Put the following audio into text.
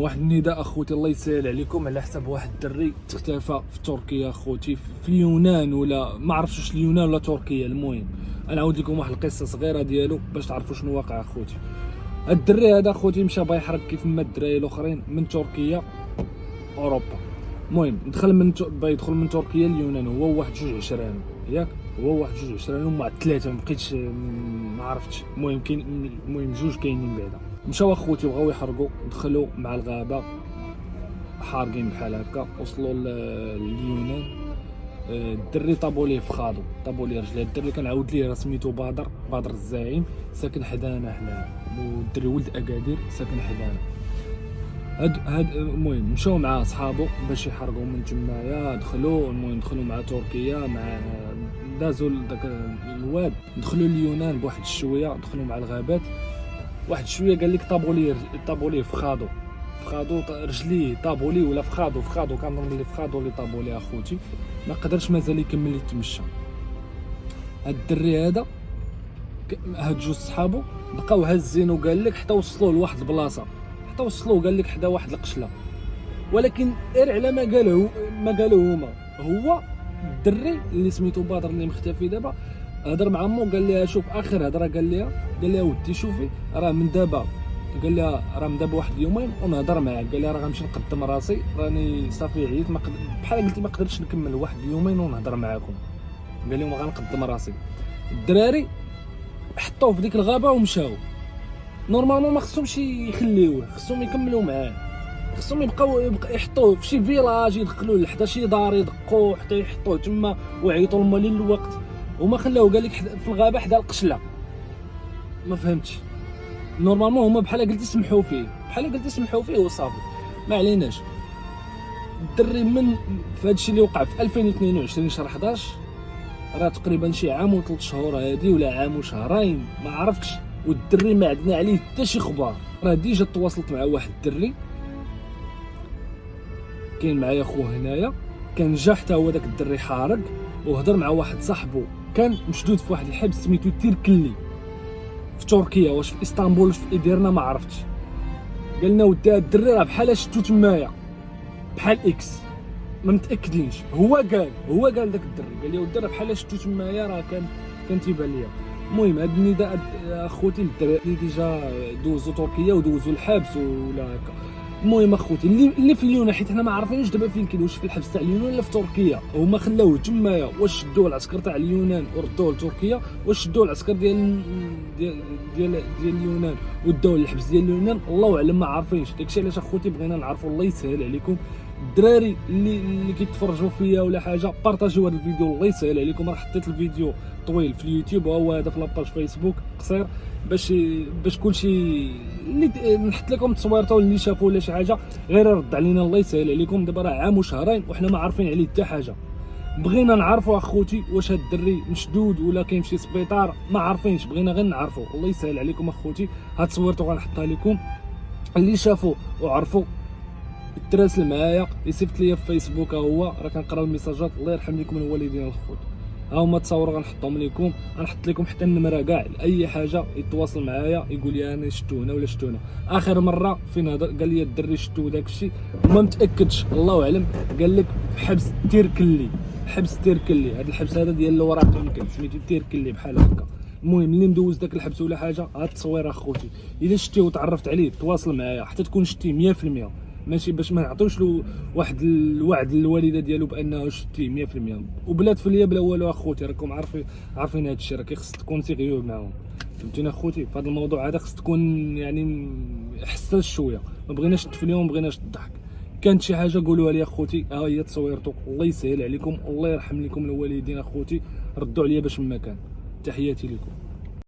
واحد النداء اخوتي الله يسهل عليكم على حساب واحد الدري تختفى في تركيا اخوتي، في اليونان ولا ما عرفتش واش اليونان ولا تركيا. المهم انا نعاود لكم واحد القصه صغيره ديالو باش تعرفوا شنو واقع اخوتي. هاد الدري هذا اخوتي مشى باغي يحرق كيف ما الدراري الاخرين من تركيا اوروبا. المهم باغي يدخل من تركيا لليونان، هو واحد جوج عشران ياك، هو واحد جوج عشران ومع ثلاثه مبقيتش ما عرفتش. المهم كاين جوج كاينين بعدا. مشاو اخوتي بغاو يحرقوا، دخلوا مع الغابه حارقين بحال هكا، وصلوا لليونان. الدري طابوا ليه فخادو، طابوا ليه رجليه. الدري كنعاود ليه راه سميتو بدر الزعيم، ساكن حدانا حنايا، والدري ولد اكادير ساكن حدانا. هاد المهم مشاو مع صحابو باش يحرقوا من تمايا. دخلوا مع تركيا، مع دازوا داك الواد، دخلوا اليونان بواحد الشويه، دخلوا مع الغابات واحد شويه. قال لك طابوا ليه فخادو رجليه، طابوا ليه ولا فخادو كنظن بلي فخادو اللي طابوا ليه اخوتي. ما قدرش مازال يكمل يتمشى. هاد الدري هذا هاد جوج صحابو بقاو هازينو، قال لك حتى وصلوه لواحد البلاصه، قال لك حدا واحد القشله. ولكن غير على ما قالوا هما، هو الدري اللي سميتو بدر اللي مختفي دابا هضر مع مو، قال لها شوف اخر هضره، قال لها ودي شوفي راه من دابا، قال لها راه من دابا واحد اليومين ونهضر معاك. قال لها راه غنمشي نقدم راسي، راني صافي عييت، بحال قلتي ما قدرتش نكمل واحد اليومين ونهضر معاكم. قال لهم غنقدم راسي. الدراري حطوه في ديك الغابه ومشاو. نورمالمون ما خصهمش يخليوه، خصهم يكملوا معاه، خصهم يبقاو يحطوه في شي فيلاج، يدخلوه لحدا شي دار، يدقوه حتى يحطوه تما ويعيطوا لمالين الوقت، وما خلاوه. قال لك في الغابه حدا القشله. ما فهمتش. نورمالمون هما بحال قلتي سمحوا فيه وصافي، ما عليناش. الدري من في هادشي اللي وقع في 2022 شهر 11، راه تقريبا شي عام و3 شهور هادي ولا عام وشهرين ما عرفتش، والدري ما عندنا عليه حتى شي خبار. راه ديجا تواصلت مع واحد الدري كاين معايا خوه هنايا، كان جا حتى هو داك الدري حارق، وهضر مع واحد صاحبو كان مشدود في واحد الحبس سميتو تيركلي في تركيا. واش في اسطنبول واش في ايديرنا ما عرفتش. قالنا ودي هاد الدري راه بحال شفتو تمايا بحال اكس، ما متاكدينش. هو قال داك الدري، قال لي ودي راه بحال شفتو تمايا، راه كان تيبان ليا. المهم هاد النداء اخوتي للدراري اللي ديجا دوزو تركيا ودوزو الحبس ولا هكا. المهم اخوتي اللي في اليونان، حيت حنا ما عارفينش دابا فين كاين، واش في الحبس تاع اليونان ولا في تركيا. هما خلاوه تمايا، واش شدوه العسكر تاع اليونان وردوه لتركيا، واش شدوه العسكر ديال اليونان ودوه للحبس ديال اليونان، الله اعلم ما عارفينش. داكشي علاش اخوتي بغينا نعرفوا. الله يسهل عليكم الدراري اللي كيتفرجوا فيا ولا حاجه، بارطاجيو هذا الفيديو الله يسهل عليكم. راه حطيت الفيديو طويل في اليوتيوب، وهو هذا في لاباج فيسبوك قصير، باش كلشي اللي نحط لكم تصويرته اللي شافوا ولا شي حاجه غير رد علينا. الله يسهل عليكم. دابا راه عام وشهرين وحنا ما عارفين عليه حتى حاجه. بغينا نعرفوا اخوتي واش هاد الدري مشدود ولا كاين في شي سبيطار، ما عارفينش، بغينا غير نعرفوا. الله يسهل عليكم اخوتي. هاد تصويرته غنحطها لكم، اللي شافوا وعرفوا تراسل معايا، يصيفط ليا في فيسبوك، هو راه كنقرا الميساجات. الله يرحم لكم الوالدين الخوت. ها هما التصاور غنحطهم لكم، غنحط لكم حتى النمره كاع اي حاجه يتواصل معايا يقول لي انا شفتو هنا ولا شفتو هنا. اخر مره فين هضر قال لي الدري شفتو داك الشيء وما متاكدش، الله اعلم. قال لك في حبس تيركلي، هذا الحبس هذا ديال الوراق يمكن سميتو تيركلي بحال هكا. المهم اللي مدوز داك الحبس ولا حاجه، هاد التصوير اخوتي الا شتيه وتعرفت عليه تواصل معايا حتى تكون شتيه 100%، ماشي باش ما نعطيوش له واحد الوعد للوالده ديالو بانه شتيه 100%. وبلات في اليا بلا والو اخوتي، راكم عارفين هذا الشيء، راه خص تكون سيريو معاهم. فهمتيني اخوتي؟ في هذا الموضوع هذا خص تكون يعني حساس شويه، ما بغيناش التفليون، ما بغيناش الضحك. كانت شي حاجه قولوها لي اخوتي، ها هي تصويرتو. الله يسهل عليكم، الله يرحم لكم الوالدين اخوتي، ردوا عليا باش ما كان. تحياتي لكم.